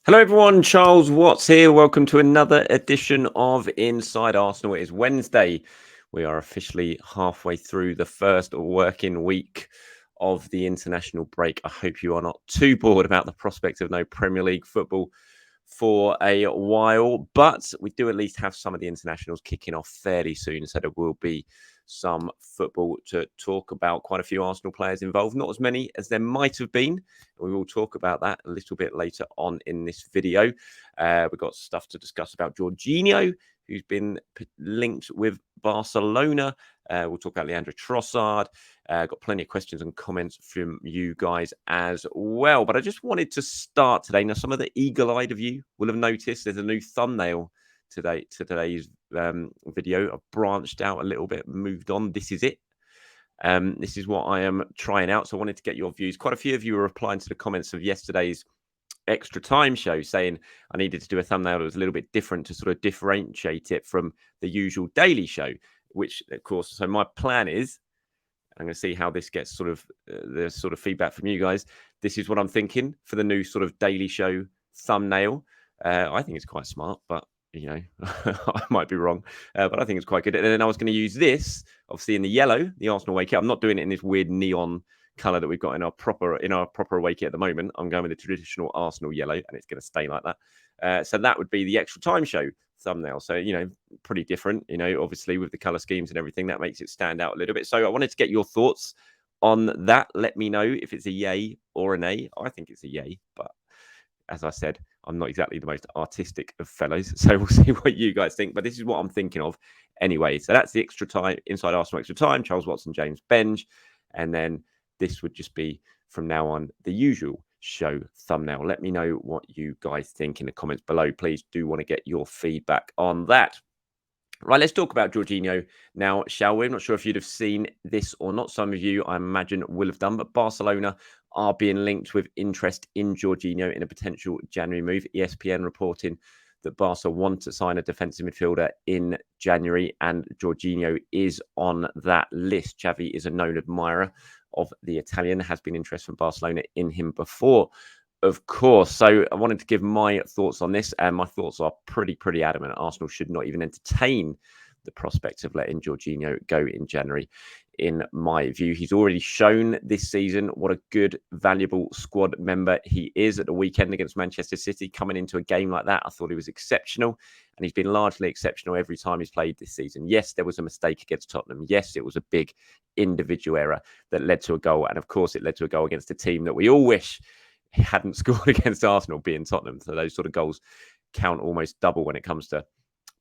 Hello, everyone. Charles Watts here. Welcome to another edition of Inside Arsenal. It is Wednesday. We are officially halfway through the first working week of the international break. I hope you are not too bored about the prospect of no Premier League football for a while, but we do at least have some of the internationals kicking off fairly soon, so there will be some football to talk about. Quite a few Arsenal players involved, not as many as there might have been. We will talk about that a little bit later on in this video. We've got stuff to discuss about Jorginho, who's been linked with Barcelona. We'll talk about Leandro Trossard. Got plenty of questions and comments from you guys as well. But I just wanted to start today. Now, some of the eagle-eyed of you will have noticed there's a new thumbnail today's video. I've branched out a little bit, moved on. This is it. This is what I am trying out. So I wanted to get your views. Quite a few of you were replying to the comments of yesterday's extra time show saying I needed to do a thumbnail that was a little bit different to sort of differentiate it from the usual daily show, which of course, so my plan is, I'm going to see how this gets sort of the sort of feedback from you guys. This is what I'm thinking for the new sort of daily show thumbnail. I think it's quite smart, but you know, I might be wrong, but I think it's quite good. And then I was going to use this, obviously in the yellow, the Arsenal away kit. I'm not doing it in this weird neon color that we've got in our proper away kit at the moment. I'm going with the traditional Arsenal yellow, and it's going to stay like that. So that would be the extra time show thumbnail. So, you know, pretty different, you know, obviously with the color schemes and everything, that makes it stand out a little bit. So I wanted to get your thoughts on that. Let me know if it's a yay or a nay. I think it's a yay, but as I said, I'm not exactly the most artistic of fellows. So we'll see what you guys think. But this is what I'm thinking of anyway. So that's the extra time, Inside Arsenal extra time, Charles Watson, James Benge. And then this would just be from now on the usual show thumbnail. Let me know what you guys think in the comments below. Please do want to get your feedback on that. Right, let's talk about Jorginho now, shall we? I'm not sure if you'd have seen this or not. Some of you, I imagine, will have done, but Barcelona are being linked with interest in Jorginho in a potential January move. ESPN reporting that Barca want to sign a defensive midfielder in January, and Jorginho is on that list. Xavi is a known admirer of the Italian, has been interested from Barcelona in him before, of course. So I wanted to give my thoughts on this, and my thoughts are pretty adamant. Arsenal should not even entertain the prospect of letting Jorginho go in January. In my view, he's already shown this season what a good, valuable squad member he is. At the weekend against Manchester City, coming into a game like that, I thought he was exceptional, and he's been largely exceptional every time he's played this season. Yes, there was a mistake against Tottenham. Yes, it was a big individual error that led to a goal, and of course, it led to a goal against a team that we all wish hadn't scored against Arsenal, being Tottenham. So those sort of goals count almost double when it comes to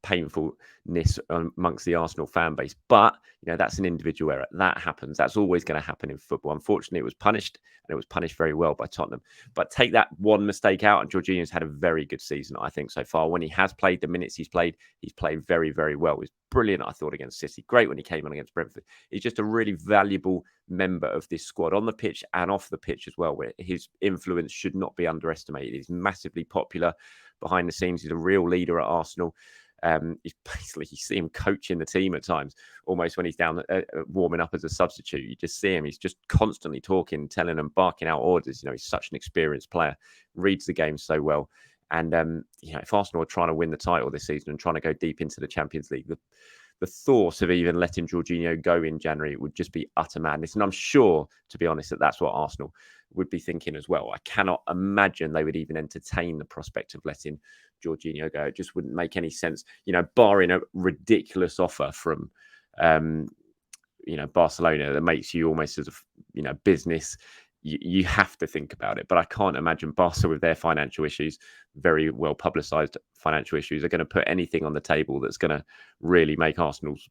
painfulness amongst the Arsenal fan base. But, you know, that's an individual error. That happens. That's always going to happen in football. Unfortunately, it was punished, and it was punished very well by Tottenham. But take that one mistake out, and Jorginho's had a very good season, I think, so far. When he has played the minutes he's played very well. He was brilliant, I thought, against City. Great when he came on against Brentford. He's just a really valuable member of this squad on the pitch and off the pitch as well, where his influence should not be underestimated. He's massively popular behind the scenes. He's a real leader at Arsenal. He's basically, you see him coaching the team at times, almost when he's down warming up as a substitute. You just see him. He's just constantly talking, telling them, barking out orders. You know, he's such an experienced player, reads the game so well. And, you know, if Arsenal are trying to win the title this season and trying to go deep into the Champions League, the thought of even letting Jorginho go in January would just be utter madness. And I'm sure, to be honest, that's what Arsenal would be thinking as well. I cannot imagine they would even entertain the prospect of letting Jorginho go. It just wouldn't make any sense, you know, barring a ridiculous offer from, you know, Barcelona that makes you almost as a, you know, business. You have to think about it. But I can't imagine Barca, with their financial issues, very well publicised financial issues, are going to put anything on the table that's going to really make Arsenal's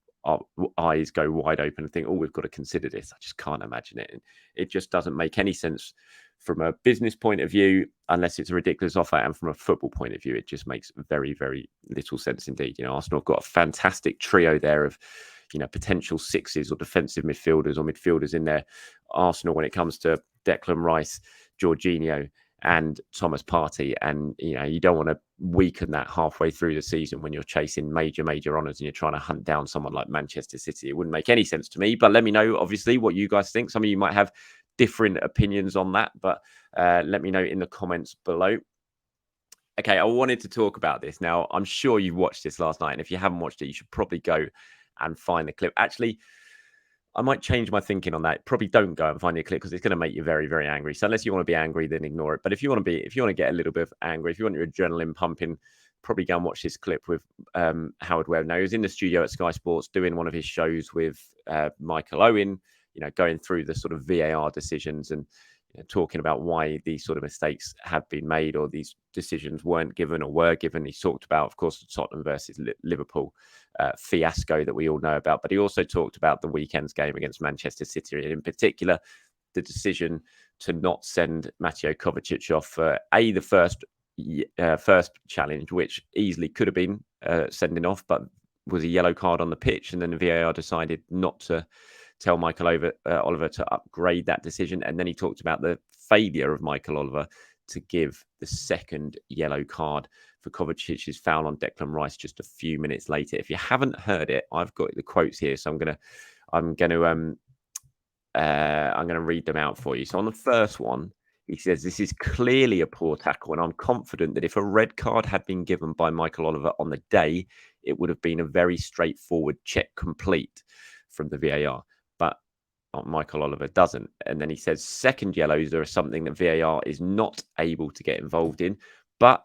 eyes go wide open and think, oh, we've got to consider this. I just can't imagine it. And it just doesn't make any sense from a business point of view, unless it's a ridiculous offer. And from a football point of view, it just makes very little sense indeed. You know, Arsenal have got a fantastic trio there of, you know, potential sixes or defensive midfielders or midfielders in their Arsenal when it comes to Declan Rice, Jorginho, and Thomas Partey. And, you know, you don't want to weaken that halfway through the season when you're chasing major honours and you're trying to hunt down someone like Manchester City. It wouldn't make any sense to me. But let me know, obviously, what you guys think. Some of you might have different opinions on that, but let me know in the comments below. Okay, I wanted to talk about this. Now, I'm sure you watched this last night, and if you haven't watched it, you should probably go and find the clip. Actually, I might change my thinking on that. Probably don't go and find your clip because it's going to make you very, very angry. So unless you want to be angry, then ignore it. But if you want to get a little bit angry, if you want your adrenaline pumping, probably go and watch this clip with Howard Webb. Now, he was in the studio at Sky Sports doing one of his shows with Michael Owen, going through the sort of VAR decisions and talking about why these sort of mistakes have been made or these decisions weren't given or were given. He talked about, of course, the Tottenham versus Liverpool fiasco that we all know about, but he also talked about the weekend's game against Manchester City, and in particular, the decision to not send Mateo Kovacic off for the first challenge, which easily could have been sending off, but was a yellow card on the pitch, and then the VAR decided not to tell Michael Oliver to upgrade that decision. And then he talked about the failure of Michael Oliver to give the second yellow card for Kovacic's foul on Declan Rice just a few minutes later. If you haven't heard it, I've got the quotes here, so I'm gonna read them out for you. So on the first one, he says, "This is clearly a poor tackle, and I'm confident that if a red card had been given by Michael Oliver on the day, it would have been a very straightforward check complete from the VAR. But Michael Oliver doesn't." And then he says, "Second yellows are something that VAR is not able to get involved in, but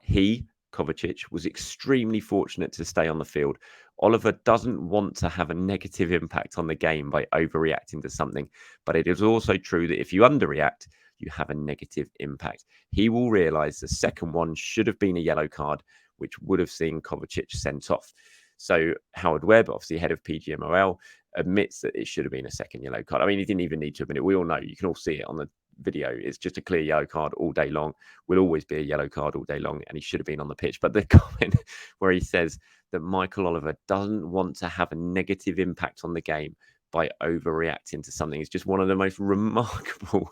Kovacic, was extremely fortunate to stay on the field. Oliver doesn't want to have a negative impact on the game by overreacting to something, but it is also true that if you underreact, you have a negative impact. He will realise the second one should have been a yellow card, which would have seen Kovacic sent off." So Howard Webb, obviously head of PGMOL, admits that it should have been a second yellow card. I mean, he didn't even need to admit it. We all know, you can all see it on the video. It's just a clear yellow card all day long. Will always be a yellow card all day long, and he should have been on the pitch. But the comment where he says that Michael Oliver doesn't want to have a negative impact on the game by overreacting to something is just one of the most remarkable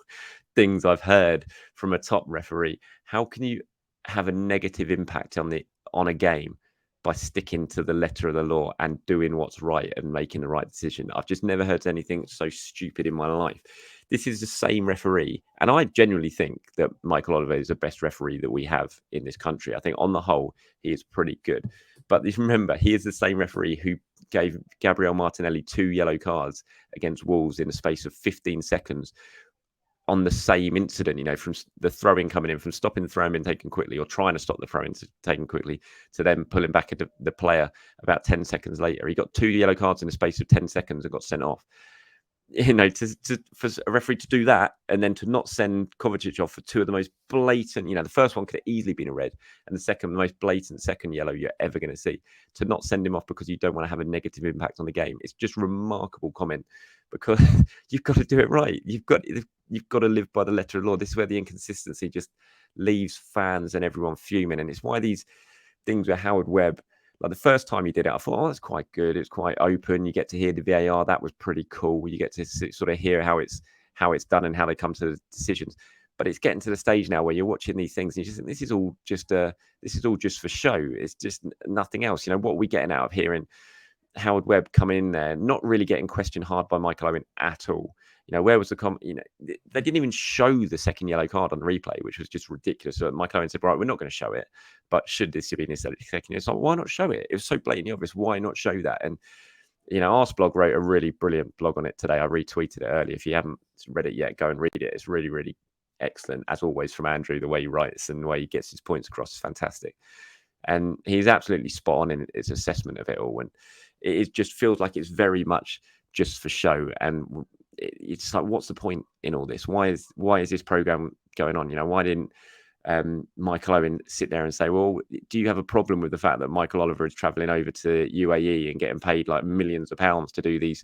things I've heard from a top referee. How can you have a negative impact on a game by sticking to the letter of the law and doing what's right and making the right decision? I've just never heard anything so stupid in my life. This is the same referee, and I genuinely think that Michael Oliver is the best referee that we have in this country. I think on the whole, he is pretty good. But remember, he is the same referee who gave Gabriel Martinelli 2 yellow cards against Wolves in the space of 15 seconds on the same incident, from the throw-in coming in, from stopping the throw-in taken quickly or trying to stop the throw-in taken quickly to then pulling back at the player about 10 seconds later. He got 2 yellow cards in the space of 10 seconds and got sent off. For a referee to do that and then to not send Kovacic off for 2 of the most blatant, the first one could have easily been a red, and the second, the most blatant second yellow you're ever going to see, to not send him off because you don't want to have a negative impact on the game. It's just remarkable comment, because you've got to do it right. You've got to live by the letter of the law. This is where the inconsistency just leaves fans and everyone fuming, and it's why these things with Howard Webb, like the first time he did it, I thought, that's quite good. It's quite open. You get to hear the VAR. That was pretty cool. You get to sort of hear how it's done and how they come to the decisions. But it's getting to the stage now where you're watching these things and you just think this is all just for show. It's just nothing else. What are we getting out of hearing Howard Webb come in there, not really getting questioned hard by Michael Owen at all? Where was the they didn't even show the second yellow card on the replay, which was just ridiculous. So Michael Owen said, right, we're not going to show it, but should this have been a second? It's like, why not show it? It was so blatantly obvious. Why not show that? And, Arseblog wrote a really brilliant blog on it today. I retweeted it earlier. If you haven't read it yet, go and read it. It's really, really excellent, as always, from Andrew. The way he writes and the way he gets his points across is fantastic. And he's absolutely spot on in his assessment of it all. And it just feels like it's very much just for show. And it's like, what's the point in all this? Why is this program going on? Why didn't Michael Owen sit there and say, well, do you have a problem with the fact that Michael Oliver is traveling over to UAE and getting paid like millions of pounds to do these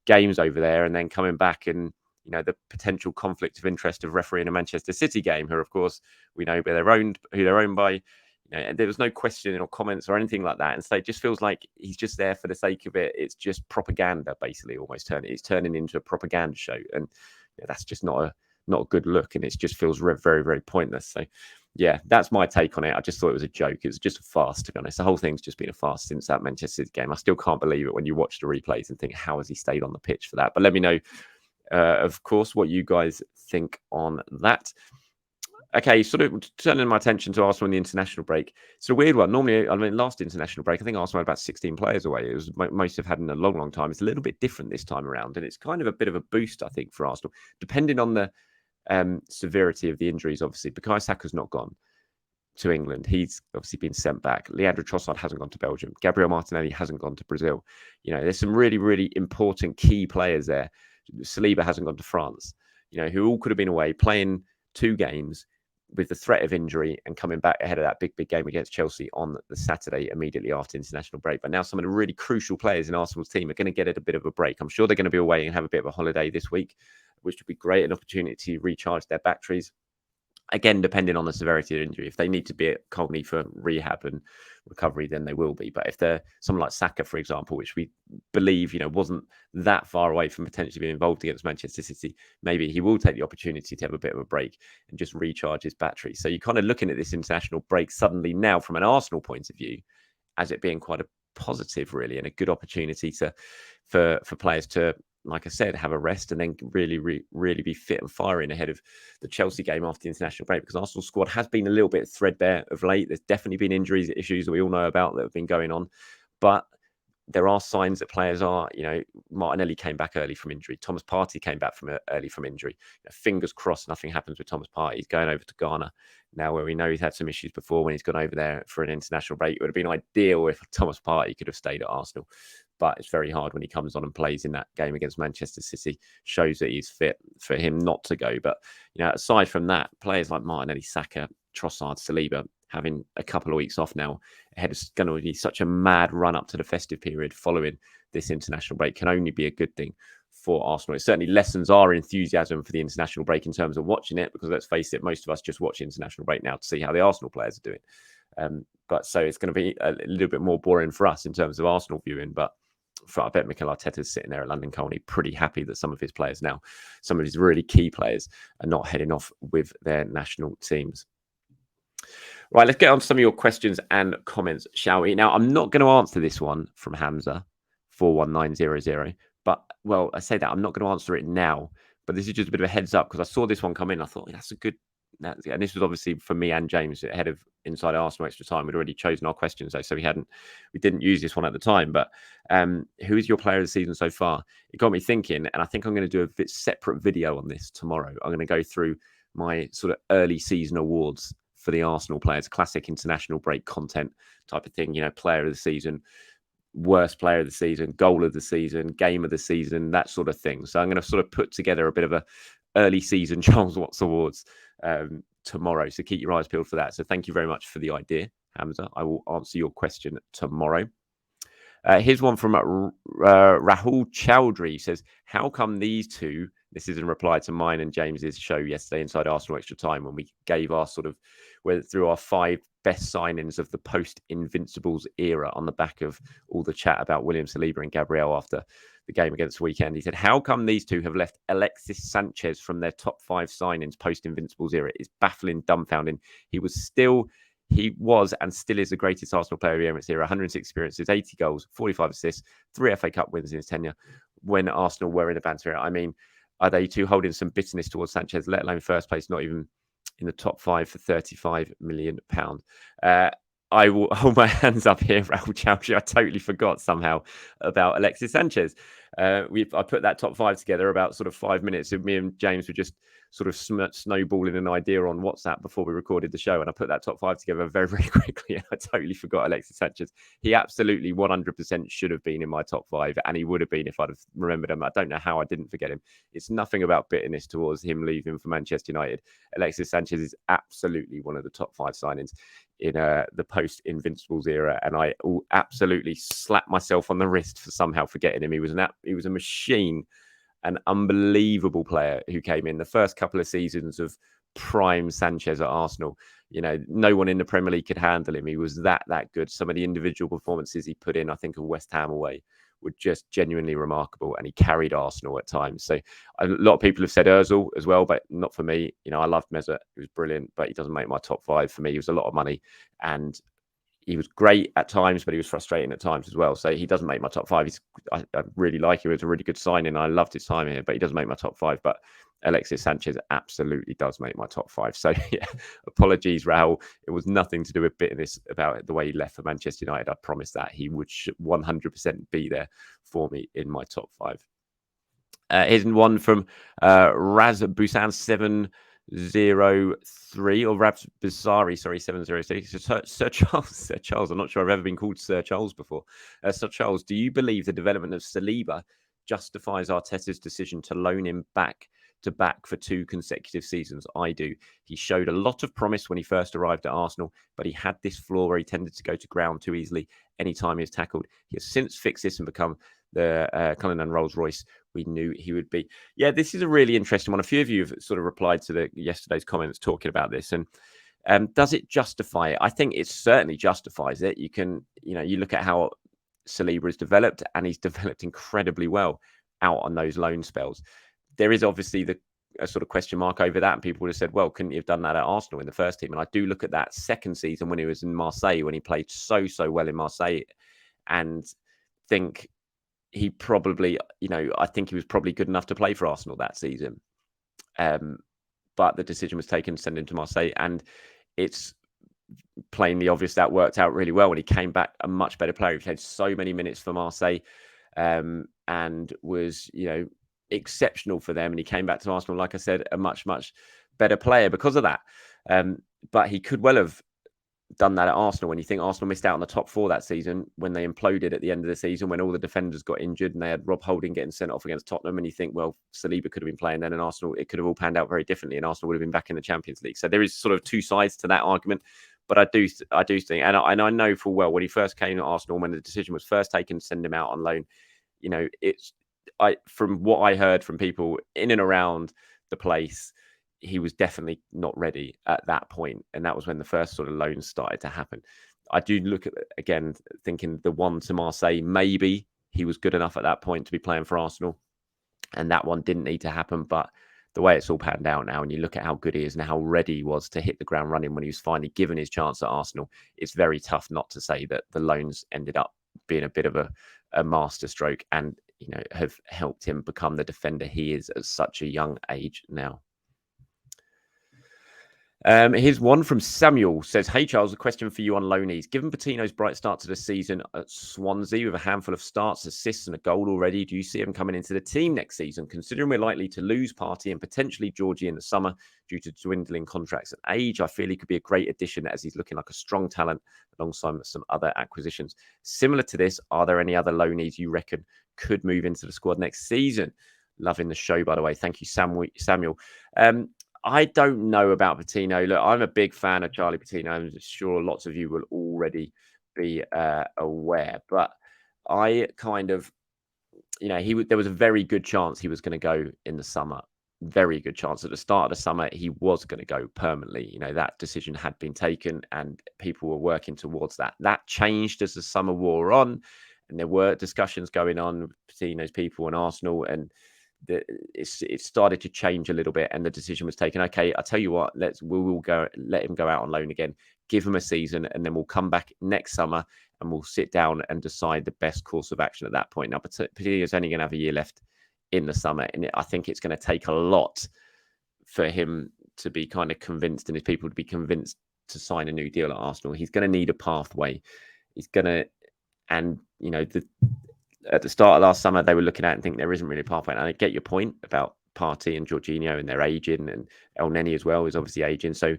games over there, and then coming back and the potential conflict of interest of refereeing a Manchester City game, who of course we know who they're owned by. There was no question or comments or anything like that. And so it just feels like he's just there for the sake of it. It's just propaganda, basically, almost it's turning into a propaganda show. And that's just not a good look. And it just feels very, very pointless. So, yeah, that's my take on it. I just thought it was a joke. It was just a farce, to be honest. The whole thing's just been a farce since that Manchester City game. I still can't believe it when you watch the replays and think, how has he stayed on the pitch for that? But let me know, of course, what you guys think on that. Okay, sort of turning my attention to Arsenal in the international break. It's a weird one. Normally, I mean, last international break, I think Arsenal had about 16 players away. It was most have had in a long, long time. It's a little bit different this time around, and it's kind of a bit of a boost, I think, for Arsenal, depending on the severity of the injuries. Obviously, Bukayo Saka's not gone to England. He's obviously been sent back. Leandro Trossard hasn't gone to Belgium. Gabriel Martinelli hasn't gone to Brazil. You know, there's some really, really important key players there. Saliba hasn't gone to France. You know, who all could have been away playing 2 games with the threat of injury and coming back ahead of that big game against Chelsea on the Saturday immediately after international break. But now some of the really crucial players in Arsenal's team are going to get a bit of a break. I'm sure they're going to be away and have a bit of a holiday this week, which would be great, an opportunity to recharge their batteries. Again, depending on the severity of the injury. If they need to be at Colney for rehab and recovery, then they will be. But if they're someone like Saka, for example, which we believe, wasn't that far away from potentially being involved against Manchester City, maybe he will take the opportunity to have a bit of a break and just recharge his battery. So you're kind of looking at this international break suddenly now from an Arsenal point of view as it being quite a positive, really, and a good opportunity for players to, like I said, have a rest and then really be fit and firing ahead of the Chelsea game after the international break, because Arsenal's squad has been a little bit threadbare of late. There's definitely been injuries, issues that we all know about that have been going on, but there are signs that players are, Martinelli came back early from injury. Thomas Partey came back early from injury. Fingers crossed nothing happens with Thomas Partey. He's going over to Ghana now, where we know he's had some issues before when he's gone over there for an international break. It would have been ideal if Thomas Partey could have stayed at Arsenal, but it's very hard when he comes on and plays in that game against Manchester City. Shows that he's fit for him not to go. But, aside from that, players like Martinelli, Saka, Trossard, Saliba, having a couple of weeks off now ahead is going to be such a mad run up to the festive period following this international break can only be a good thing for Arsenal. It certainly lessens our enthusiasm for the international break in terms of watching it, because let's face it, most of us just watch international break now to see how the Arsenal players are doing. But so it's going to be a little bit more boring for us in terms of Arsenal viewing. But I bet Mikel Arteta's sitting there at London Colney pretty happy that some of his players now, some of his really key players, are not heading off with their national teams. Right, let's get on to some of your questions and comments, shall we? Now, I'm not going to answer this one from Hamza 41900, but, well, I say that I'm not going to answer it now, but this is just a bit of a heads up, because I saw this one come in. I thought, that's a good, and this was obviously for me and James ahead of Inside Arsenal Extra Time. We'd already chosen our questions, though, so we didn't use this one at the time. But who is your player of the season so far? It got me thinking, and I think I'm going to do a bit separate video on this tomorrow. I'm going to go through my sort of early season awards for the Arsenal players, classic international break content type of thing, player of the season, worst player of the season, goal of the season, game of the season, that sort of thing. So I'm going to sort of put together a bit of a early season Charles Watts Awards tomorrow. So keep your eyes peeled for that. So thank you very much for the idea, Hamza. I will answer your question tomorrow. Here's one from Rahul Chowdhury. He says, how come these two, this is in reply to mine and James's show yesterday, Inside Arsenal Extra Time, when we gave our went through our 5 best signings of the post-Invincibles era on the back of all the chat about William Saliba and Gabriel after the game against the weekend. He said, how come these two have left Alexis Sanchez from their top 5 signings post-Invincibles era? It's baffling, dumbfounding. He was and still is the greatest Arsenal player of the Emirates era. 106 experiences, 80 goals, 45 assists, 3 FA Cup wins in his tenure when Arsenal were in the banter era. I mean, are they two holding some bitterness towards Sanchez, let alone first place, not even in the top 5 for £35 million? I will hold my hands up here, Rahul Chowdhury. I totally forgot somehow about Alexis Sanchez. I put that top 5 together about sort of 5 minutes. Me and James were just sort of snowballing an idea on WhatsApp before we recorded the show. And I put that top 5 together very, very quickly. And I totally forgot Alexis Sanchez. He absolutely 100% should have been in my top 5. And he would have been if I'd have remembered him. I don't know how I didn't forget him. It's nothing about bitterness towards him leaving for Manchester United. Alexis Sanchez is absolutely one of the top 5 signings in the post-Invincibles era, and I absolutely slapped myself on the wrist for somehow forgetting him. He was a machine, an unbelievable player who came in the first couple of seasons of prime Sanchez at Arsenal. No one in the Premier League could handle him. He was that good. Some of the individual performances he put in, I think of West Ham away, were just genuinely remarkable, and he carried Arsenal at times. So a lot of people have said Ozil as well, but not for me. I loved Mesut. He was brilliant, but he doesn't make my top 5 for me. He was a lot of money, and he was great at times, but he was frustrating at times as well. So he doesn't make my top five. I really like him. It was a really good signing. I loved his time here, but he doesn't make my top five. But Alexis Sanchez absolutely does make my top five. So yeah, apologies, Raul. It was nothing to do with bitterness about the way he left for Manchester United. I promise that he would 100% be there for me in my top five. Here's one from Raz Busan 703 or Raz Bizarri, sorry, 706. Sir Charles, I'm not sure I've ever been called Sir Charles before. Sir Charles, do you believe the development of Saliba justifies Arteta's decision to loan him back to back for 2 consecutive seasons? I do. He showed a lot of promise when he first arrived at Arsenal, but he had this flaw where he tended to go to ground too easily anytime he was tackled. He has since fixed this and become the Cullinan Rolls-Royce we knew he would be. Yeah, this is a really interesting one. A few of you have sort of replied to yesterday's comments talking about this. And does it justify it? I think it certainly justifies it. You can, you look at how Saliba has developed, and he's developed incredibly well out on those loan spells. There is obviously a sort of question mark over that, and people would have said, well, couldn't you have done that at Arsenal in the first team? And I do look at that second season when he was in Marseille, when he played so well in Marseille, and think he probably, I think he was probably good enough to play for Arsenal that season. But the decision was taken to send him to Marseille, and it's plainly obvious that worked out really well when he came back a much better player. He played so many minutes for Marseille and was, exceptional for them. And he came back to Arsenal, like I said, a much better player because of that. But he could well have done that at Arsenal. When you think Arsenal missed out on the top 4 that season, when they imploded at the end of the season, when all the defenders got injured and they had Rob Holding getting sent off against Tottenham, and you think, well, Saliba could have been playing then, and Arsenal, it could have all panned out very differently, and Arsenal would have been back in the Champions League. So there is sort of 2 sides to that argument. But I do think, and I know full well when he first came to Arsenal, when the decision was first taken to send him out on loan, from what I heard from people in and around the place, he was definitely not ready at that point. And that was when the first sort of loans started to happen. I do look at, again, thinking the one to Marseille, maybe he was good enough at that point to be playing for Arsenal. And that one didn't need to happen. But the way it's all panned out now, and you look at how good he is and how ready he was to hit the ground running when he was finally given his chance at Arsenal, it's very tough not to say that the loans ended up being a bit of a masterstroke and, have helped him become the defender he is at such a young age now. Here's one from Samuel. Says, hey, Charles, a question for you on loanees. Given Patino's bright start to the season at Swansea with a handful of starts, assists and a goal already, do you see him coming into the team next season? Considering we're likely to lose Partey and potentially Jorginho in the summer due to dwindling contracts and age, I feel he could be a great addition as he's looking like a strong talent alongside some other acquisitions. Similar to this, are there any other loanees you reckon could move into the squad next season? Loving the show, by the way. Thank you, Samuel. I don't know about Patino. Look, I'm a big fan of Charlie Patino. I'm sure lots of you will already be aware. But I kind of, there was a very good chance he was going to go in the summer. Very good chance. At the start of the summer, he was going to go permanently. That decision had been taken and people were working towards that. That changed as the summer wore on. And there were discussions going on with Patino's people and Arsenal, and it started to change a little bit, and the decision was taken. Okay, I tell you what, we'll go let him go out on loan again, give him a season, and then we'll come back next summer and we'll sit down and decide the best course of action at that point. Now, Patino's only going to have a year left in the summer, and I think it's going to take a lot for him to be kind of convinced, and his people to be convinced to sign a new deal at Arsenal. He's going to need a pathway. He's going to, and at the start of last summer, they were looking at it and think there isn't really a pathway. And I get your point about Partey and Jorginho and their aging, and El Neni as well is obviously aging. So,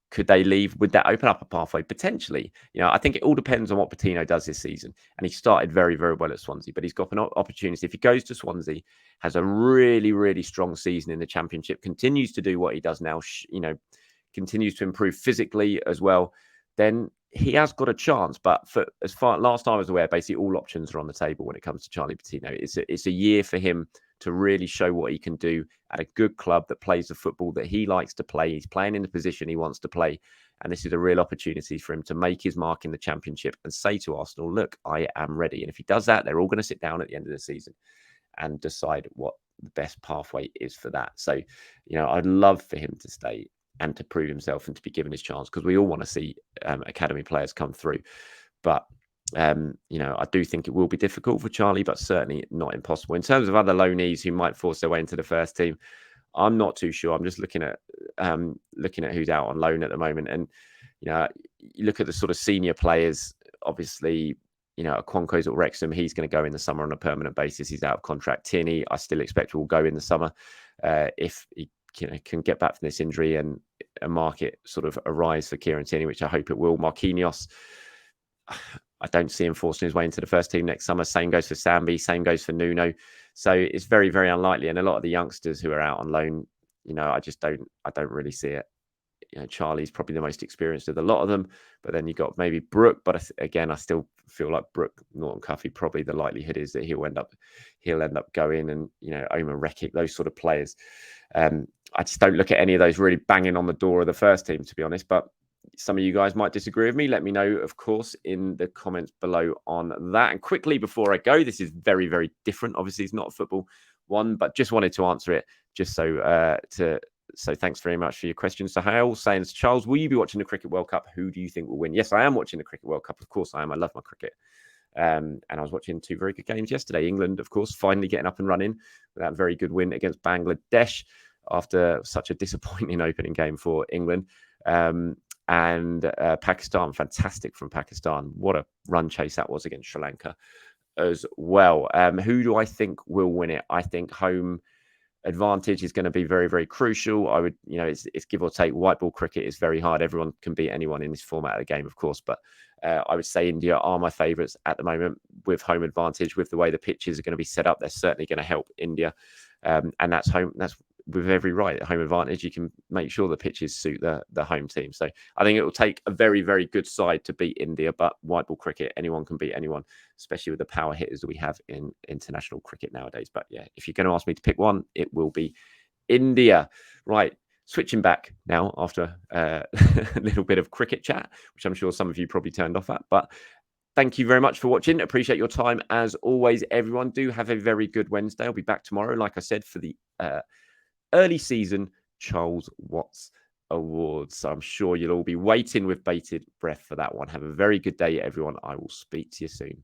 could they leave? Would that open up a pathway? Potentially. I think it all depends on what Patino does this season. And he started very, very well at Swansea, but he's got an opportunity. If he goes to Swansea, has a really, really strong season in the Championship, continues to do what he does now, continues to improve physically as well, then he has got a chance. But last time I was aware, basically all options are on the table when it comes to Charlie Patino. It's a year for him to really show what he can do at a good club that plays the football that he likes to play. He's playing in the position he wants to play. And this is a real opportunity for him to make his mark in the Championship and say to Arsenal, look, I am ready. And if he does that, they're all going to sit down at the end of the season and decide what the best pathway is for that. So, I'd love for him to stay and to prove himself and to be given his chance, because we all want to see academy players come through. But I do think it will be difficult for Charlie, but certainly not impossible. In terms of other loanees who might force their way into the first team, I'm not too sure. I'm just looking at who's out on loan at the moment, and you look at the sort of senior players. Obviously, Okonkwo's at Wrexham. He's going to go in the summer on a permanent basis. He's out of contract. Tierney, I still expect will go in the summer if he can get back from this injury and a market sort of arise for Kieran Tierney, which I hope it will. Marquinhos, I don't see him forcing his way into the first team next summer. Same goes for Sambi. Same goes for Nuno. So it's very, very unlikely. And a lot of the youngsters who are out on loan, I don't really see it. Charlie's probably the most experienced of a lot of them, but then you got maybe Brook. But again, I still feel like Brook, Norton Cuffy, probably the likelihood is that he'll end up going, and Omar Rekik, those sort of players. I just don't look at any of those really banging on the door of the first team, to be honest. But some of you guys might disagree with me. Let me know, of course, in the comments below on that. And quickly before I go, this is very, very different. Obviously, it's not a football one, but just wanted to answer it just so thanks very much for your questions. So Hale saying, Charles, will you be watching the Cricket World Cup? Who do you think will win? Yes, I am watching the Cricket World Cup. Of course I am. I love my cricket. And I was watching 2 very good games yesterday. England, of course, finally getting up and running with that very good win against Bangladesh after such a disappointing opening game for England. And Pakistan, fantastic from Pakistan. What a run chase that was against Sri Lanka as well. Who do I think will win it? I think home advantage is going to be very, very crucial. I would, it's give or take. White ball cricket is very hard. Everyone can beat anyone in this format of the game, of course. But I would say India are my favourites at the moment with home advantage. With the way the pitches are going to be set up, they're certainly going to help India. And that's home. That's with every right. Home advantage, you can make sure the pitches suit the home team. So I think it will take a very, very good side to beat India. But white ball cricket, anyone can beat anyone, especially with the power hitters that we have in international cricket nowadays. But yeah, if you're going to ask me to pick one, it will be India. Right. Switching back now after a little bit of cricket chat, which I'm sure some of you probably turned off at. But thank you very much for watching. Appreciate your time as always, everyone. Do have a very good Wednesday. I'll be back tomorrow, like I said, for the early season Charles Watts Awards. So I'm sure you'll all be waiting with bated breath for that one. Have a very good day, everyone. I will speak to you soon.